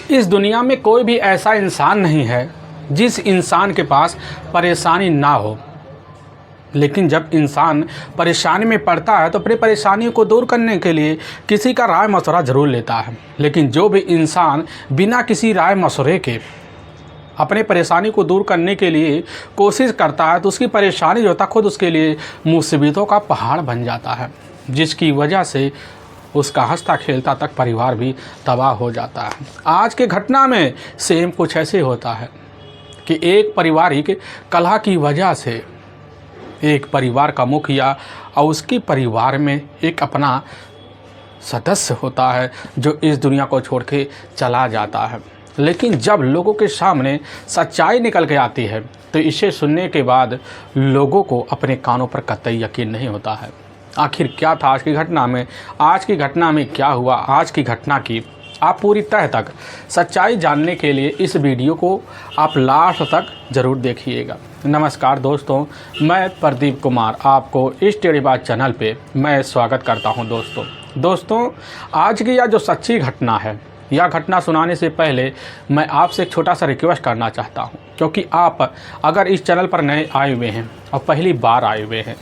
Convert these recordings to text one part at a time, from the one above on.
इस दुनिया में कोई भी ऐसा इंसान नहीं है जिस इंसान के पास परेशानी ना हो, लेकिन जब इंसान परेशानी में पड़ता है तो अपनी परेशानी को दूर करने के लिए किसी का राय मशवरा ज़रूर लेता है। लेकिन जो भी इंसान बिना किसी राय मशवरे के अपने परेशानी को दूर करने के लिए कोशिश करता है तो उसकी परेशानी जो होता है खुद उसके लिए मुसीबतों का पहाड़ बन जाता है, जिसकी वजह से उसका हंसता खेलता तक परिवार भी तबाह हो जाता है। आज के घटना में सेम कुछ ऐसे होता है कि एक पारिवारिक कलह की वजह से एक परिवार का मुखिया और उसके परिवार में एक अपना सदस्य होता है जो इस दुनिया को छोड़ के चला जाता है। लेकिन जब लोगों के सामने सच्चाई निकल के आती है तो इसे सुनने के बाद लोगों को अपने कानों पर कतई यकीन नहीं होता है। आखिर क्या था आज की घटना में, आज की घटना में क्या हुआ, आज की घटना की आप पूरी तह तक सच्चाई जानने के लिए इस वीडियो को आप लास्ट तक ज़रूर देखिएगा। नमस्कार दोस्तों, मैं प्रदीप कुमार आपको इस टेढ़ी बात चैनल पे मैं स्वागत करता हूं। दोस्तों आज की यह जो सच्ची घटना है, यह घटना सुनाने से पहले मैं आपसे एक छोटा सा रिक्वेस्ट करना चाहता हूं, क्योंकि आप अगर इस चैनल पर नए आए हुए हैं और पहली बार आए हुए हैं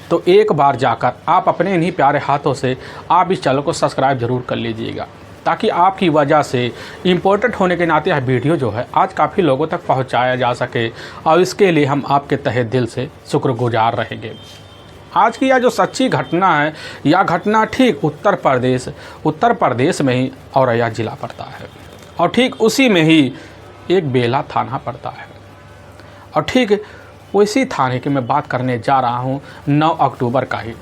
तो एक बार जाकर आप अपने इन्हीं प्यारे हाथों से आप इस चैनल को सब्सक्राइब ज़रूर कर लीजिएगा, ताकि आपकी वजह से इम्पोर्टेंट होने के नाते यह वीडियो जो है आज काफ़ी लोगों तक पहुंचाया जा सके, और इसके लिए हम आपके तहे दिल से शुक्रगुजार रहेंगे। आज की यह जो सच्ची घटना है, यह घटना ठीक उत्तर प्रदेश में ही औरैया ज़िला पड़ता है, और ठीक उसी में ही एक बेला थाना पड़ता है, और ठीक उसी थाने की मैं बात करने जा रहा हूँ 9 अक्टूबर का ही।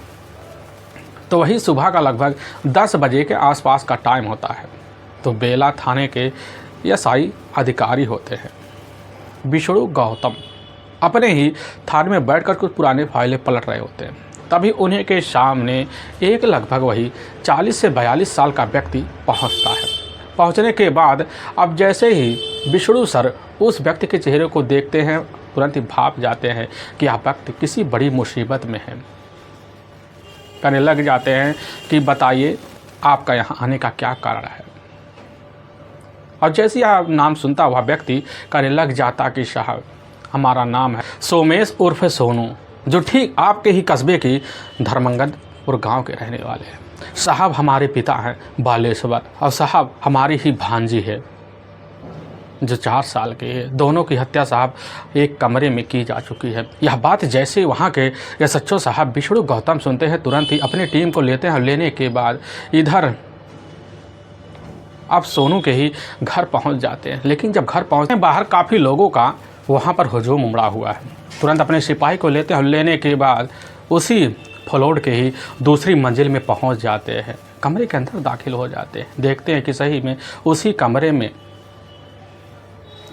तो वही सुबह का लगभग 10 बजे के आसपास का टाइम होता है। तो बेला थाने के एसआई अधिकारी होते हैं विष्णु गौतम, अपने ही थाने में बैठकर कुछ पुराने फाइलें पलट रहे होते हैं। तभी उन्हीं के सामने एक लगभग वही 40 से 42 साल का व्यक्ति पहुंचता है। पहुंचने के बाद अब जैसे ही विष्णु सर उस व्यक्ति के चेहरे को देखते हैं, तुरंत ही भाप जाते हैं कि यह व्यक्ति किसी बड़ी मुसीबत में है। कहने लग जाते हैं कि बताइए आपका यहाँ आने का क्या कारण है। और जैसे यह नाम सुनता हुआ व्यक्ति कहने लग जाता कि साहब हमारा नाम है सोमेश उर्फ सोनू, जो ठीक आपके ही कस्बे की धर्मंगदपुर गांव के रहने वाले हैं। साहब हमारे पिता हैं बालेश्वर, और साहब हमारी ही भांजी है जो 4 साल के है। दोनों की हत्या साहब एक कमरे में की जा चुकी है। यह बात जैसे वहाँ के एसएचओ साहब विष्णु गौतम सुनते हैं, तुरंत ही अपनी टीम को लेते हैं। लेने के बाद इधर अब सोनू के ही घर पहुँच जाते हैं। लेकिन जब घर पहुँचते हैं, बाहर काफ़ी लोगों का वहाँ पर हुजूम उमड़ा हुआ है। तुरंत अपने सिपाही को लेते हैं, लेने के बाद उसी फ्लोर के ही दूसरी मंजिल में पहुँच जाते हैं। कमरे के अंदर दाखिल हो जाते हैं, देखते हैं कि सही में उसी कमरे में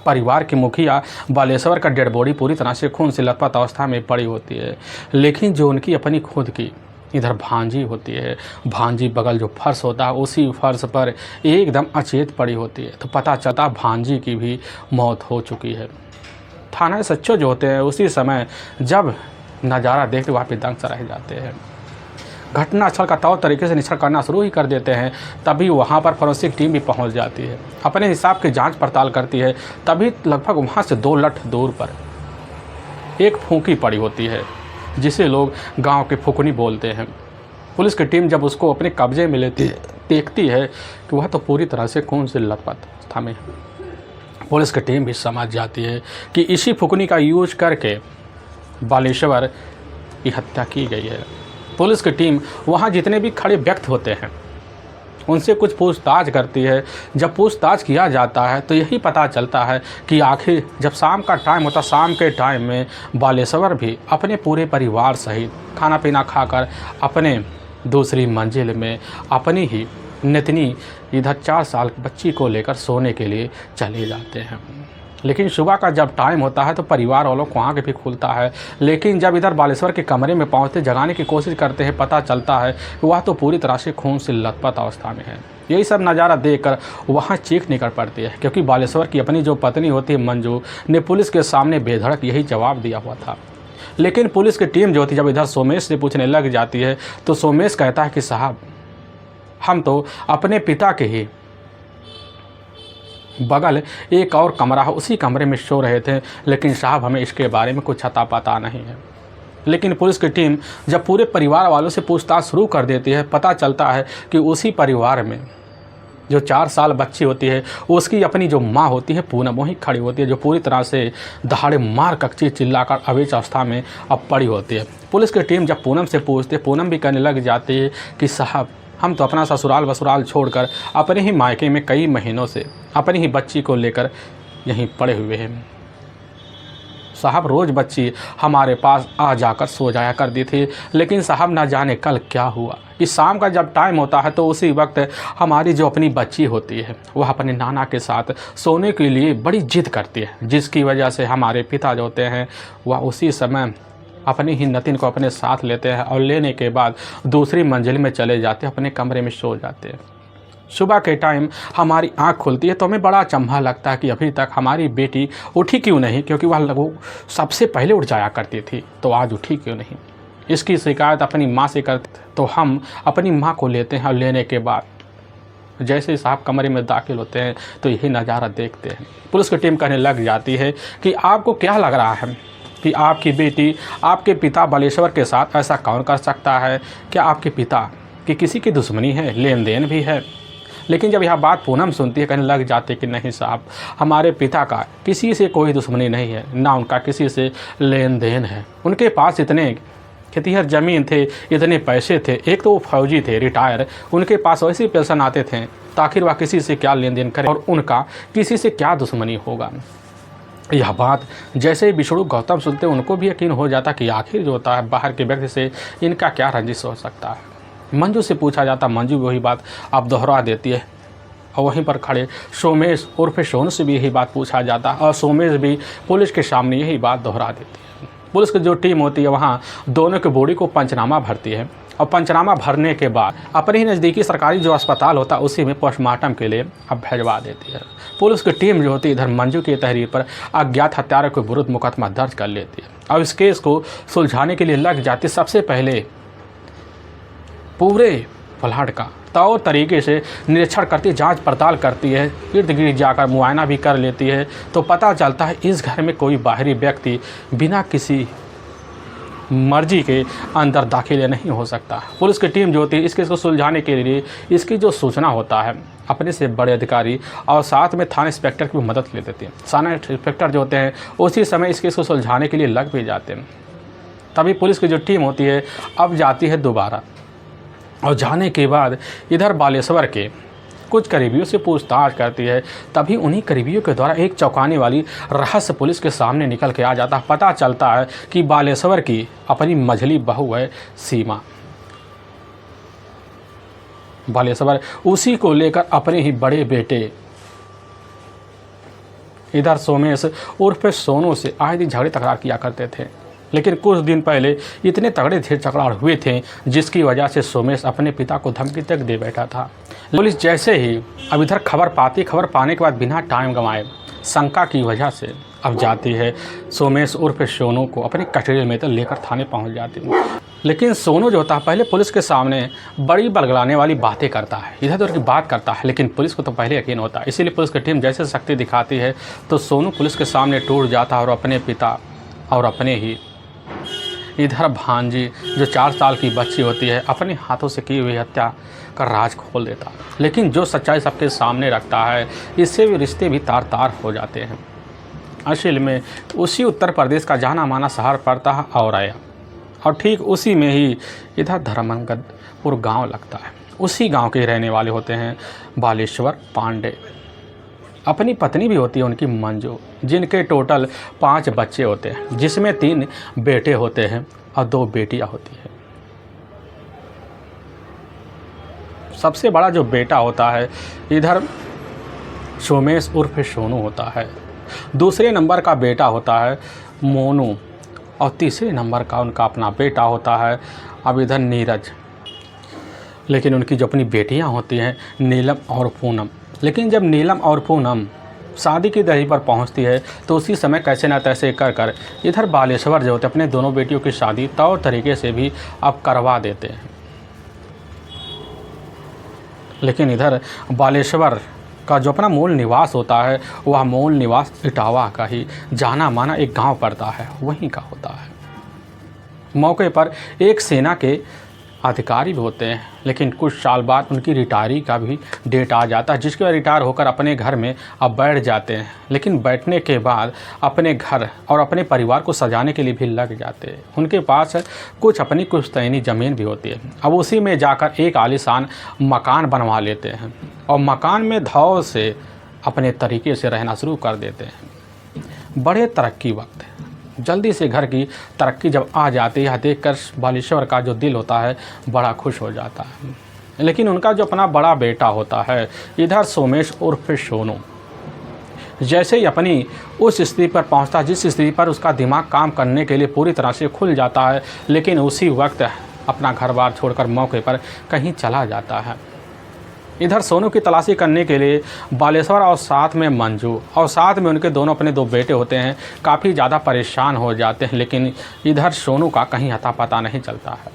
परिवार के मुखिया बालेश्वर का डेड बॉडी पूरी तरह से खून से लथपथ अवस्था में पड़ी होती है। लेकिन जो उनकी अपनी खुद की इधर भांजी होती है, भांजी बगल जो फर्श होता है उसी फर्श पर एकदम अचेत पड़ी होती है। तो पता चलता भांजी की भी मौत हो चुकी है। थाना सच्चो जो होते हैं उसी समय जब नज़ारा देखते वहाँ पे दंग से रह जाते हैं। घटनास्थल का तौर तरीके से निरीक्षण करना शुरू ही कर देते हैं। तभी वहाँ पर फोरेंसिक टीम भी पहुँच जाती है, अपने हिसाब की जांच पड़ताल करती है। तभी लगभग वहाँ से 2 लठ दूर पर एक फूंकी पड़ी होती है, जिसे लोग गांव के फुकनी बोलते हैं। पुलिस की टीम जब उसको अपने कब्जे में लेती है, देखती है कि वह तो पूरी तरह से खून से लथपथ अवस्था में है। पुलिस की टीम भी समझ जाती है कि इसी फुकनी का यूज करके बालेश्वर की हत्या की गई है। पुलिस की टीम वहाँ जितने भी खड़े व्यक्ति होते हैं उनसे कुछ पूछताछ करती है। जब पूछताछ किया जाता है तो यही पता चलता है कि आखिर जब शाम का टाइम होता, शाम के टाइम में बालेश्वर भी अपने पूरे परिवार सहित खाना पीना खाकर अपने दूसरी मंजिल में अपनी ही नतनी इधर 4 साल की बच्ची को लेकर सोने के लिए चले जाते हैं। लेकिन सुबह का जब टाइम होता है तो परिवार वालों को आँख भी खुलता है। लेकिन जब इधर बालेश्वर के कमरे में पहुँचते, जगाने की कोशिश करते हैं, पता चलता है कि वह तो पूरी तरह से खून से लथपथ अवस्था में है। यही सब नज़ारा देखकर वहाँ चीख निकल पड़ती है, क्योंकि बालेश्वर की अपनी जो पत्नी होती है मंजू ने पुलिस के सामने बेधड़क यही जवाब दिया हुआ था। लेकिन पुलिस की टीम जो थी जब इधर सोमेश से पूछने लग जाती है तो सोमेश कहता है कि साहब हम तो अपने पिता के ही बगल एक और कमरा है, उसी कमरे में सो रहे थे, लेकिन साहब हमें इसके बारे में कुछ अता पता नहीं है। लेकिन पुलिस की टीम जब पूरे परिवार वालों से पूछताछ शुरू कर देती है, पता चलता है कि उसी परिवार में जो 4 साल बच्ची होती है, उसकी अपनी जो माँ होती है पूनम, वहीं खड़ी होती है, जो पूरी तरह से दहाड़े मार कच्ची चिल्लाकर अवेच अवस्था में अब पड़ी होती है। पुलिस की टीम जब पूनम से पूछती है, पूनम भी कहने लग जाती है कि साहब हम तो अपना ससुराल वसुराल छोड़कर अपने ही मायके में कई महीनों से अपनी ही बच्ची को लेकर यहीं पड़े हुए हैं। साहब रोज़ बच्ची हमारे पास आ जाकर सो जाया करती थी, लेकिन साहब ना जाने कल क्या हुआ। इस शाम का जब टाइम होता है तो उसी वक्त हमारी जो अपनी बच्ची होती है वह अपने नाना के साथ सोने के लिए बड़ी जिद करती है, जिसकी वजह से हमारे पिता जो होते हैं वह उसी समय अपने ही नतिन को अपने साथ लेते हैं और लेने के बाद दूसरी मंजिल में चले जाते हैं, अपने कमरे में सो जाते हैं। सुबह के टाइम हमारी आंख खुलती है तो हमें बड़ा अचंभा लगता है कि अभी तक हमारी बेटी उठी क्यों नहीं, क्योंकि वह सबसे पहले उठ जाया करती थी, तो आज उठी क्यों नहीं। इसकी शिकायत अपनी माँ से करते तो हम अपनी माँ को लेते हैं और लेने के बाद जैसे ही साहब कमरे में दाखिल होते हैं तो यही नज़ारा देखते हैं। पुलिस की टीम कहने लग जाती है कि आपको क्या लग रहा है कि आपकी बेटी आपके पिता बालेश्वर के साथ ऐसा कौन कर सकता है? क्या आपके पिता की किसी की दुश्मनी है, लेन देन भी है? लेकिन जब यह बात पूनम सुनती है कहने लग जाती कि नहीं साहब, हमारे पिता का किसी से कोई दुश्मनी नहीं है, ना उनका किसी से लेन देन है। उनके पास इतने खेतिहर ज़मीन थे, इतने पैसे थे, एक तो वो फौजी थे रिटायर, उनके पास वैसे पेंशन आते थे, तो आखिर वह किसी से क्या लेन देन करे और उनका किसी से क्या दुश्मनी होगा। यह बात जैसे ही विष्णु गौतम सुनते उनको भी यकीन हो जाता कि आखिर जो होता है बाहर के व्यक्ति से इनका क्या रंजिश हो सकता है। मंजू से पूछा जाता, मंजू वही बात अब दोहरा देती है और वहीं पर खड़े सोमेश उर्फ सोनू से भी यही बात पूछा जाता और सोमेश भी पुलिस के सामने यही बात दोहरा देती है। पुलिस की जो टीम होती है वहाँ दोनों की बॉडी को पंचनामा भरती है और पंचनामा भरने के बाद अपने ही नज़दीकी सरकारी जो अस्पताल होता है उसी में पोस्टमार्टम के लिए अब भिजवा देती है। पुलिस की टीम जो होती है इधर मंजू की तहरीर पर अज्ञात हत्यारों के विरुद्ध मुकदमा दर्ज कर लेती है और इस केस को सुलझाने के लिए लग जाती। सबसे पहले पूरे प्लाट का तौर तरीके से निरीक्षण करती है, जांच पड़ताल करती है, इर्द गिर्द जाकर मुआयना भी कर लेती है, तो पता चलता है इस घर में कोई बाहरी व्यक्ति बिना किसी मर्जी के अंदर दाखिल नहीं हो सकता। पुलिस की टीम जो होती है इस केस को सुलझाने के लिए इसकी जो सूचना होता है अपने से बड़े अधिकारी और साथ में थाना इंस्पेक्टर की भी मदद ले देती है। थाना इंस्पेक्टर जो होते हैं उसी समय इस केस को सुलझाने के लिए लग भी जाते हैं। तभी पुलिस की जो टीम होती है अब जाती है दोबारा और जाने के बाद इधर बालेश्वर के कुछ करीबियों से पूछताछ करती है। तभी उन्हीं करीबियों के द्वारा एक चौंकाने वाली रहस्य पुलिस के सामने निकल के आ जाता है। पता चलता है कि बालेश्वर की अपनी मझली बहू है सीमा। बालेश्वर उसी को लेकर अपने ही बड़े बेटे इधर सोमेश उर्फ सोनू से आए दिन झगड़े तकरार किया करते थे, लेकिन कुछ दिन पहले इतने तगड़े झगड़ा हुए थे जिसकी वजह से सोमेश अपने पिता को धमकी तक दे बैठा था। पुलिस जैसे ही अब इधर खबर पाने के बाद बिना टाइम गंवाए शंका की वजह से अब जाती है सोमेश उर्फ सोनू को अपने कस्टडी में तो लेकर थाने पहुंच जाती है। लेकिन सोनू जो होता है पहले पुलिस के सामने बड़ी बलगलाने वाली बातें करता है, इधर उधर की बात करता है, लेकिन पुलिस को तो पहले यकीन होता है। इसीलिए पुलिस की टीम जैसे शक्ति दिखाती है तो सोनू पुलिस के सामने टूट जाता है और अपने पिता और अपने ही इधर भांजी जो 4 साल की बच्ची होती है अपने हाथों से की हुई हत्या का राज खोल देता। लेकिन जो सच्चाई सबके सामने रखता है इससे भी रिश्ते भी तार तार हो जाते हैं। असल में उसी उत्तर प्रदेश का जाना माना शहर पड़ता है औरैया और ठीक उसी में ही इधर धर्मंगदपुर गांव लगता है। उसी गांव के रहने वाले होते हैं बालेश्वर पांडे। अपनी पत्नी भी होती है उनकी मंजू, जिनके टोटल 5 बच्चे होते हैं, जिसमें 3 बेटे होते हैं और 2 बेटियां होती हैं। सबसे बड़ा जो बेटा होता है इधर सोमेश उर्फ सोनू होता है, दूसरे नंबर का बेटा होता है मोनू और तीसरे नंबर का उनका अपना बेटा होता है अब इधर नीरज। लेकिन उनकी जो अपनी बेटियां होती हैं नीलम और पूनम। लेकिन जब नीलम और पूनम शादी की दहलीज पर पहुंचती है तो उसी समय कैसे न तैसे कर इधर बालेश्वर जो होते अपने दोनों बेटियों की शादी तौर तरीके से भी अब करवा देते हैं। लेकिन इधर बालेश्वर का जो अपना मूल निवास होता है वह मूल निवास इटावा का ही जाना माना एक गांव पड़ता है, वहीं का होता है। मौके पर एक सेना के अधिकारी भी होते हैं, लेकिन कुछ साल बाद उनकी रिटायरी का भी डेट आ जाता है, जिसके बाद रिटायर होकर अपने घर में अब बैठ जाते हैं। लेकिन बैठने के बाद अपने घर और अपने परिवार को सजाने के लिए भी लग जाते हैं। उनके पास कुछ अपनी पुश्तैनी ज़मीन भी होती है। अब उसी में जाकर एक आलीशान मकान बनवा लेते हैं और मकान में धौल से अपने तरीके से रहना शुरू कर देते हैं। बड़े तरक्की वक्त है, जल्दी से घर की तरक्की जब आ जाती है, यह देखकर बालेश्वर का जो दिल होता है बड़ा खुश हो जाता है। लेकिन उनका जो अपना बड़ा बेटा होता है इधर सोमेश उर्फ सोनू, जैसे ही अपनी उस स्थिति पर पहुंचता है जिस स्थिति पर उसका दिमाग काम करने के लिए पूरी तरह से खुल जाता है, लेकिन उसी वक्त अपना घर बार छोड़कर मौके पर कहीं चला जाता है। इधर सोनू की तलाशी करने के लिए बालेश्वर और साथ में मंजू और साथ में उनके दोनों अपने दो बेटे होते हैं काफ़ी ज़्यादा परेशान हो जाते हैं। लेकिन इधर सोनू का कहीं अता पता नहीं चलता है।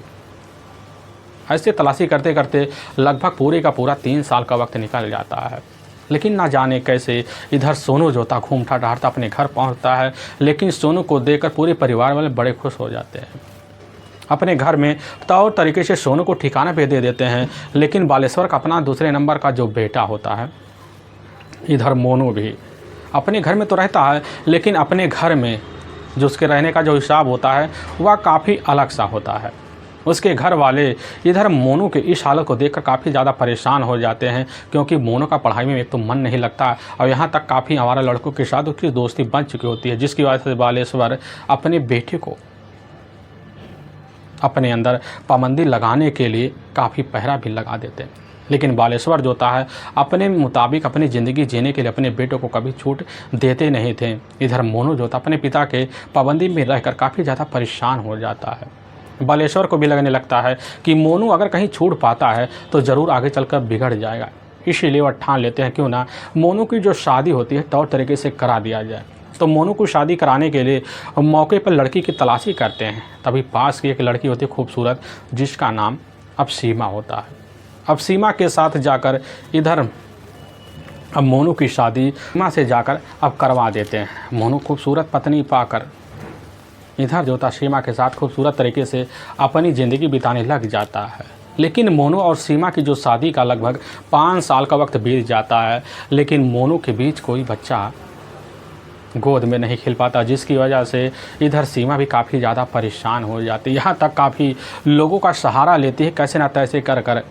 ऐसे तलाशी करते करते लगभग पूरे का पूरा 3 साल का वक्त निकल जाता है। लेकिन ना जाने कैसे इधर सोनू जो था घूमता टहलता अपने घर पहुंचता है। लेकिन सोनू को देखकर पूरे परिवार वाले बड़े खुश हो जाते हैं। अपने घर में तौर तरीके से सोनू को ठिकाना पे दे देते हैं। लेकिन बालेश्वर का अपना दूसरे नंबर का जो बेटा होता है इधर मोनू भी अपने घर में तो रहता है, लेकिन अपने घर में जो उसके रहने का जो हिसाब होता है वह काफ़ी अलग सा होता है। उसके घर वाले इधर मोनू के इस हालत को देखकर काफ़ी ज़्यादा परेशान हो जाते हैं, क्योंकि मोनू का पढ़ाई में एक तो मन नहीं लगता और यहाँ तक काफ़ी आवारा लड़कों के साथ उसकी दोस्ती बन चुकी होती है, जिसकी वजह से बालेश्वर अपने बेटे को अपने अंदर पाबंदी लगाने के लिए काफ़ी पहरा भी लगा देते हैं। लेकिन बालेश्वर जो होता है अपने मुताबिक अपनी ज़िंदगी जीने के लिए अपने बेटों को कभी छूट देते नहीं थे। इधर मोनू जो था अपने पिता के पाबंदी में रहकर काफ़ी ज़्यादा परेशान हो जाता है। बालेश्वर को भी लगने लगता है कि मोनू अगर कहीं छूट पाता है तो ज़रूर आगे चलकर बिगड़ जाएगा। इसीलिए वह ठान लेते हैं क्यों ना मोनू की जो शादी होती है तौर तरीके से करा दिया जाए। तो मोनू को शादी कराने के लिए मौके पर लड़की की तलाशी करते हैं। तभी पास की एक लड़की होती है खूबसूरत, जिसका नाम अब सीमा होता है। अब सीमा के साथ जाकर इधर अब मोनू की शादी सीमा से जाकर अब करवा देते हैं। मोनू खूबसूरत पत्नी पाकर इधर जो था सीमा के साथ खूबसूरत तरीके से अपनी ज़िंदगी बिताने लग जाता है। लेकिन मोनू और सीमा की जो शादी का लगभग 5 साल का वक्त बीत जाता है, लेकिन मोनू के बीच कोई बच्चा गोद में नहीं खिल पाता, जिसकी वजह से इधर सीमा भी काफ़ी ज़्यादा परेशान हो जाती है। यहाँ तक काफ़ी लोगों का सहारा लेती है, कैसे ना तैसे कर कर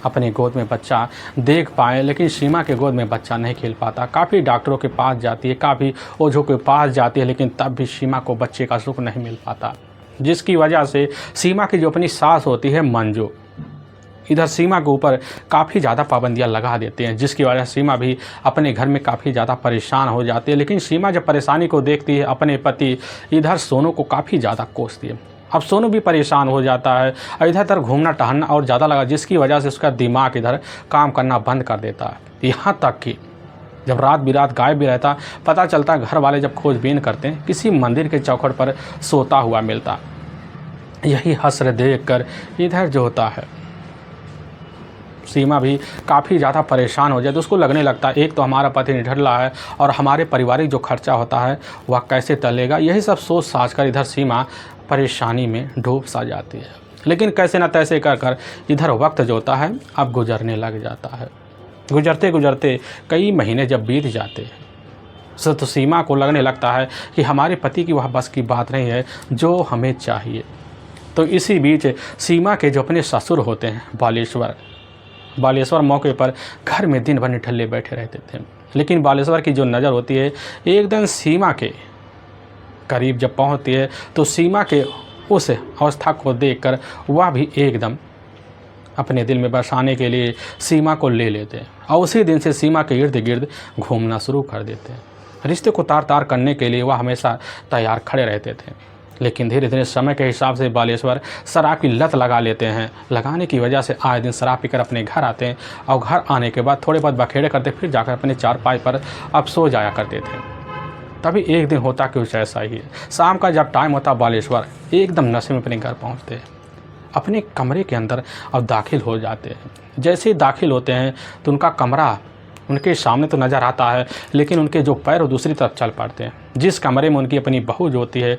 अपने गोद में बच्चा देख पाए, लेकिन सीमा के गोद में बच्चा नहीं खिल पाता। काफ़ी डॉक्टरों के पास जाती है, काफ़ी ओझों के पास जाती है, लेकिन तब भी सीमा को बच्चे का सुख नहीं मिल पाता, जिसकी वजह से सीमा की जो अपनी सास होती है मंजू, इधर सीमा के ऊपर काफ़ी ज़्यादा पाबंदियां लगा देते हैं, जिसकी वजह से सीमा भी अपने घर में काफ़ी ज़्यादा परेशान हो जाती है। लेकिन सीमा जब परेशानी को देखती है अपने पति इधर सोनू को काफ़ी ज़्यादा कोसती है। अब सोनू भी परेशान हो जाता है और इधर उधर घूमना टहलना और ज़्यादा लगा, जिसकी वजह से उसका दिमाग इधर काम करना बंद कर देता है। यहाँ तक कि जब रात बिरात गायब भी रहता, पता चलता घर वाले जब खोजबीन करते हैं किसी मंदिर के चौखट पर सोता हुआ मिलता। यही हसर देख कर इधर जो होता है सीमा भी काफ़ी ज़्यादा परेशान हो जाए। तो उसको लगने लगता है एक तो हमारा पति निठल्ला है और हमारे पारिवारिक जो खर्चा होता है वह कैसे टलेगा। यही सब सोच साझ कर इधर सीमा परेशानी में डूब सा जाती है। लेकिन कैसे ना तैसे कर कर इधर वक्त जो होता है अब गुजरने लग जाता है। गुजरते गुजरते कई महीने जब बीत जाते हैं तो सीमा को लगने लगता है कि हमारे पति की वह बस की बात नहीं है जो हमें चाहिए। तो इसी बीच सीमा के जो अपने ससुर होते हैं बालेश्वर मौके पर घर में दिन भर निठल्ले बैठे रहते थे। लेकिन बालेश्वर की जो नज़र होती है एकदम सीमा के करीब जब पहुंचती है तो सीमा के उस अवस्था को देखकर वह भी एकदम अपने दिल में बसाने के लिए सीमा को ले लेते हैं और उसी दिन से सीमा के इर्द गिर्द घूमना शुरू कर देते हैं। रिश्ते को तार तार करने के लिए वह हमेशा तैयार खड़े रहते थे। लेकिन धीरे धीरे समय के हिसाब से बालेश्वर शराब की लत लगा लेते हैं। लगाने की वजह से आए दिन शराब पीकर अपने घर आते हैं और घर आने के बाद थोड़े बहुत बखेड़े करते, फिर जाकर अपने चारपाई पर अब सो जाया करते थे। तभी एक दिन होता कि कुछ ऐसा ही है। शाम का जब टाइम होता बालेश्वर एकदम नशे में अपने घर पहुंचते हैं, अपने कमरे के अंदर अब दाखिल हो जाते हैं। जैसे ही दाखिल होते हैं तो उनका कमरा उनके सामने तो नज़र आता है, लेकिन उनके जो पैर वो दूसरी तरफ चल पड़ते हैं। जिस कमरे में उनकी अपनी बहू जो होती है,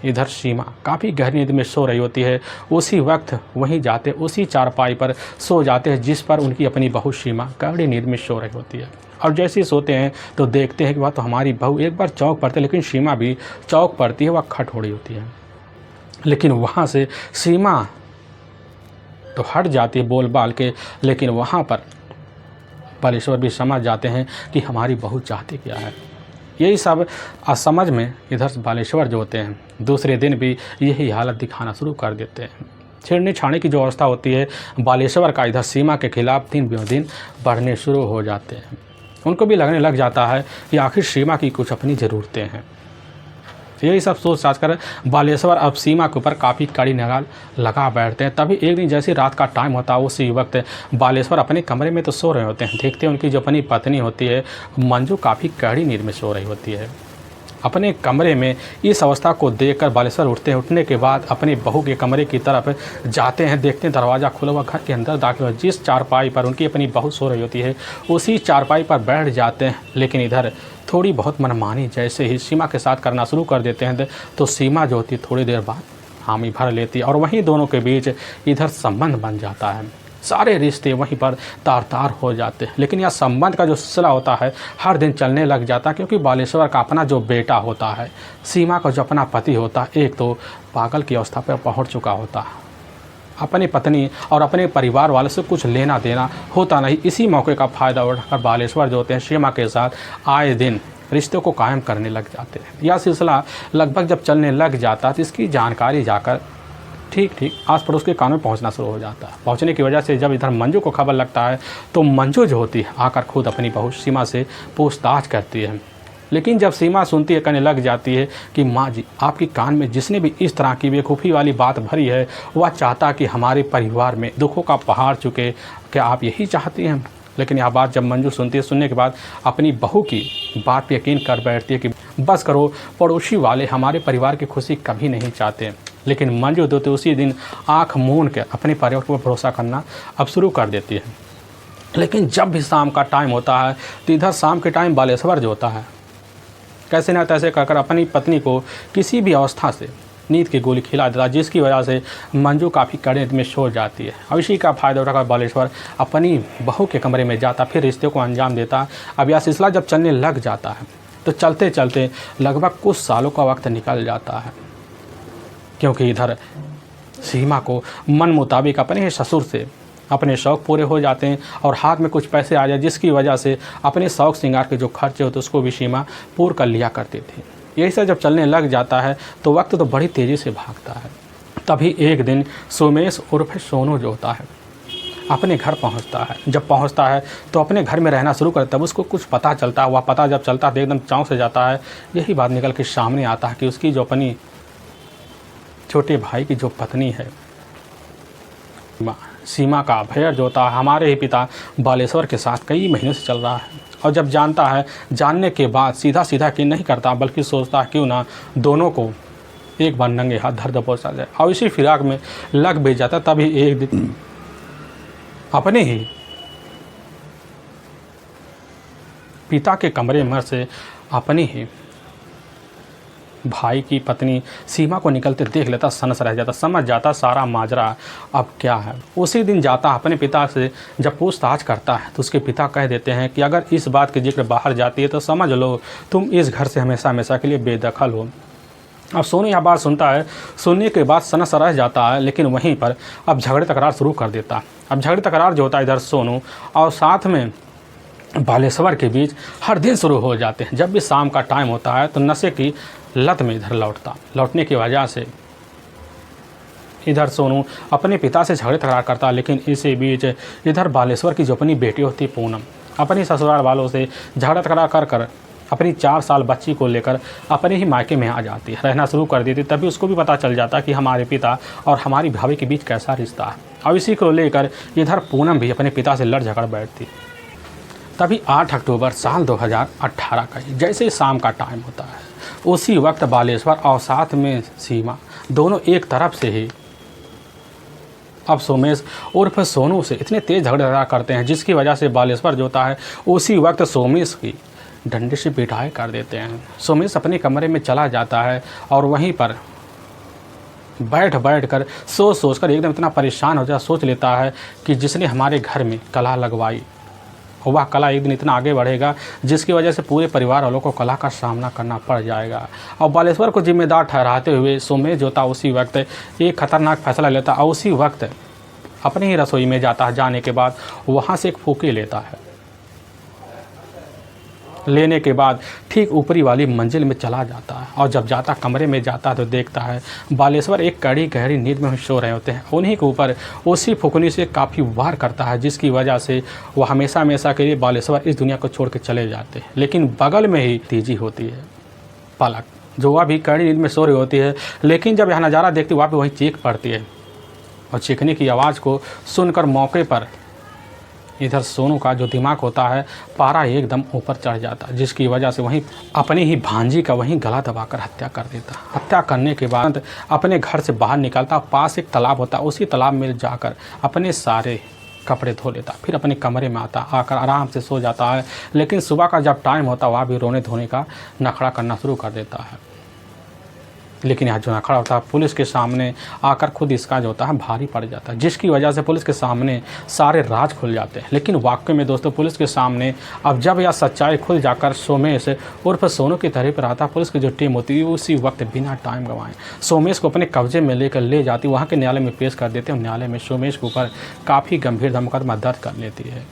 इधर सीमा काफ़ी गहरी नींद में सो रही होती है, उसी वक्त वहीं जाते उसी चारपाई पर सो जाते हैं जिस पर उनकी अपनी बहू सीमा गहरी नींद में सो रही होती है। और जैसे ही सोते हैं तो देखते हैं कि वह तो हमारी बहू एक बार चौंक पड़ती है, लेकिन सीमा भी चौंक पड़ती है, वह खट हो रही होती है। लेकिन वहाँ से सीमा तो हट जाती है बोल बाल के, लेकिन वहाँ पर बालेश्वर भी समझ जाते हैं कि हमारी बहू चाहती क्या है। यही सब असमझ में इधर बालेश्वर जो होते हैं दूसरे दिन भी यही हालत दिखाना शुरू कर देते हैं। छेड़ने छाड़ने की जो अवस्था होती है बालेश्वर का इधर सीमा के खिलाफ दिन ब दिन बढ़ने शुरू हो जाते हैं। उनको भी लगने लग जाता है कि आखिर सीमा की कुछ अपनी ज़रूरतें हैं। यही सब सोच साच कर बालेश्वर अब सीमा के ऊपर काफ़ी कड़ी निगाह लगा बैठते हैं। तभी एक दिन जैसे रात का टाइम होता है उसी वक्त बालेश्वर अपने कमरे में तो सो रहे होते हैं। देखते हैं उनकी जो अपनी पत्नी होती है मंजू काफ़ी कड़ी नींद में सो रही होती है अपने कमरे में। इस अवस्था को देखकर बालेश्वर उठते हैं। उठने के बाद अपनी बहू के कमरे की तरफ जाते हैं। देखते हैं दरवाज़ा खुला हुआ, घर के अंदर दाखिल हुआ। जिस चारपाई पर उनकी अपनी बहू सो रही होती है उसी चारपाई पर बैठ जाते हैं। लेकिन इधर थोड़ी बहुत मनमानी जैसे ही सीमा के साथ करना शुरू कर देते हैं तो सीमा जो होती है थोड़ी देर बाद हामी भर लेती है और वहीं दोनों के बीच इधर संबंध बन जाता है। सारे रिश्ते वहीं पर तार तार हो जाते हैं। लेकिन यह संबंध का जो सिलसिला होता है हर दिन चलने लग जाता है, क्योंकि बालेश्वर का अपना जो बेटा होता है, सीमा का जो अपना पति होता है, एक तो पागल की अवस्था पर पहुंच चुका होता है। अपनी पत्नी और अपने परिवार वाले से कुछ लेना देना होता नहीं। इसी मौके का फ़ायदा उठाकर बालेश्वर जो होते हैं सीमा के साथ आए दिन रिश्तों को कायम करने लग जाते हैं। यह सिलसिला लगभग जब चलने लग जाता है तो इसकी जानकारी जाकर ठीक आस पड़ोस के कानों में पहुंचना शुरू हो जाता है। पहुंचने की वजह से जब इधर मंजू को खबर लगता है तो मंजू जो होती है आकर खुद अपनी बहू सीमा से पूछताछ करती है। लेकिन जब सीमा सुनती है, कहने लग जाती है कि माँ जी, आपके कान में जिसने भी इस तरह की बेवकूफ़ी वाली बात भरी है वह चाहता कि हमारे परिवार में दुखों का पहाड़ चुके, क्या आप यही चाहती हैं? लेकिन यह बात जब मंजू सुनती है, सुनने के बाद अपनी बहू की बात पर यकीन कर बैठती है कि बस करो, पड़ोसी वाले हमारे परिवार की खुशी कभी नहीं चाहते। लेकिन मंजू दोते उसी दिन आँख मूंद के अपने परिवार पर भरोसा करना अब शुरू कर देती है। लेकिन जब भी शाम का टाइम होता है तो इधर शाम के टाइम बालेश्वर जो होता है कैसे न तैसे कर अपनी पत्नी को किसी भी अवस्था से नींद की गोली खिला देता, जिसकी वजह से मंजू काफ़ी कड़ी नींद में सो जाती है। अब इसी का फ़ायदा उठाकर बालेश्वर अपनी बहू के कमरे में जाता, फिर रिश्ते को अंजाम देता। अब यह सिलसिला जब चलने लग जाता है तो चलते चलते लगभग कुछ सालों का वक्त निकल जाता है, क्योंकि इधर सीमा को मन मुताबिक अपने ससुर से अपने शौक़ पूरे हो जाते हैं और हाथ में कुछ पैसे आ जाए, जिसकी वजह से अपने शौक़ श्रृंगार के जो खर्चे होते उसको भी सीमा पूरा कर लिया करती थी। यही सब जब चलने लग जाता है तो वक्त तो बड़ी तेज़ी से भागता है। तभी एक दिन सोमेश उर्फ सोनू जो होता है अपने घर पहुंचता है। जब पहुंचता है तो अपने घर में रहना शुरू करता है। तब उसको कुछ पता चलता है। वह पता जब चलता है तो एकदम चौंक से जाता है। यही बात निकल के सामने आता है कि उसकी जो अपनी छोटे भाई की जो पत्नी है सीमा का अफेयर जो होता है हमारे ही पिता बालेश्वर के साथ कई महीनों से चल रहा है। और जब जानता है, जानने के बाद सीधा यकीन नहीं करता, बल्कि सोचता है क्यों ना दोनों को एक बार नंगे हाथ धर दबोचा जाए। और इसी फिराक में लग भी जाता। तभी एक दिन अपने ही पिता के कमरे में से अपनी ही भाई की पत्नी सीमा को निकलते देख लेता, सनस रह जाता, समझ जाता सारा माजरा अब क्या है। उसी दिन जाता अपने पिता से जब पूछताछ करता है तो उसके पिता कह देते हैं कि अगर इस बात की जिक्र बाहर जाती है तो समझ लो तुम इस घर से हमेशा हमेशा के लिए बेदखल हो। अब सोनू यह बात सुनता है, सुनने के बाद सनस रह जाता है, लेकिन वहीं पर अब झगड़े तकरार शुरू कर देता है। अब झगड़े तकरार जो होता है इधर सोनू और साथ में बालेश्वर के बीच हर दिन शुरू हो जाते हैं। जब भी शाम का टाइम होता है तो नशे की लत में इधर लौटने की वजह से इधर सोनू अपने पिता से झगड़े तकरार करता है। लेकिन इसी बीच इधर बालेश्वर की जो अपनी बेटी होती है पूनम अपनी ससुराल वालों से झगड़ा तकरार कर अपनी 4 साल बच्ची को लेकर अपने ही मायके में आ जाती है, रहना शुरू कर देती। तभी उसको भी पता चल जाता कि हमारे पिता और हमारी भाभी के बीच कैसा रिश्ता है। और इसी को लेकर इधर पूनम भी अपने पिता से लड़ झगड़ बैठती। तभी 8 अक्टूबर साल 2018 का जैसे ही शाम का टाइम होता है उसी वक्त बालेश्वर और साथ में सीमा दोनों एक तरफ से ही अब सोमेश उर्फ सोनू से इतने तेज़ झगड़ा करते हैं जिसकी वजह से बालेश्वर जो होता है उसी वक्त सोमेश की डंडे से पिटाई कर देते हैं। सोमेश अपने कमरे में चला जाता है और वहीं पर बैठ कर सोच कर एकदम इतना परेशान हो जाता, सोच लेता है कि जिसने हमारे घर में कला लगवाई वह कला एक दिन इतना आगे बढ़ेगा जिसकी वजह से पूरे परिवार वालों को कला का सामना करना पड़ जाएगा। और बालेश्वर को जिम्मेदार ठहराते हुए सोमेश जो था उसी वक्त एक खतरनाक फैसला लेता और उसी वक्त अपनी ही रसोई में जाता है। जाने के बाद वहाँ से एक फूकी लेता है। लेने के बाद ठीक ऊपरी वाली मंजिल में चला जाता है और जब जाता कमरे में जाता है तो देखता है बालेश्वर एक कड़ी गहरी नींद में सो रहे होते हैं। उन्हीं के ऊपर उसी फुकनी से काफ़ी वार करता है जिसकी वजह से वह हमेशा हमेशा के लिए बालेश्वर इस दुनिया को छोड़ के चले जाते हैं। लेकिन बगल में ही तीजी होती है पलक, जो वह भी कड़ी नींद में सो रही होती है। लेकिन जब यह नज़ारा देखती वहाँ पर वहीं चीख पड़ती है और चीखने की आवाज़ को सुनकर मौके पर इधर सोनू का जो दिमाग होता है पारा एकदम ऊपर चढ़ जाता है जिसकी वजह से वहीं अपनी ही भांजी का वहीं गला दबाकर हत्या कर देता। हत्या करने के बाद अपने घर से बाहर निकलता, पास एक तालाब होता, उसी तालाब में जाकर अपने सारे कपड़े धो लेता, फिर अपने कमरे में आकर आराम से सो जाता है। लेकिन सुबह का जब टाइम होता वह भी रोने धोने का नखड़ा करना शुरू कर देता है। लेकिन यहाँ जो नखड़ा होता है पुलिस के सामने आकर खुद इसका जो होता है भारी पड़ जाता है जिसकी वजह से पुलिस के सामने सारे राज खुल जाते हैं। लेकिन वाकई में दोस्तों पुलिस के सामने अब जब यह सच्चाई खुल जाकर सोमेश उर्फ सोनू की तरफ पर आता, पुलिस की जो टीम होती है उसी वक्त बिना टाइम गंवाए सोमेश को अपने कब्जे में लेकर ले जाती, वहाँ के न्यायालय में पेश कर देते हैं। न्यायालय में सोमेश के ऊपर काफ़ी गंभीर मुकदमा दर्ज कर लेती है।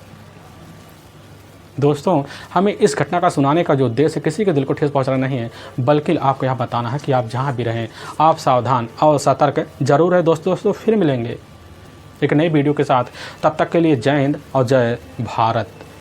दोस्तों हमें इस घटना का सुनाने का जो उद्देश्य किसी के दिल को ठेस पहुंचाना नहीं है, बल्कि आपको यह बताना है कि आप जहां भी रहें आप सावधान और सतर्क जरूर है। दोस्तों फिर मिलेंगे एक नई वीडियो के साथ, तब तक के लिए जय हिंद और जय भारत।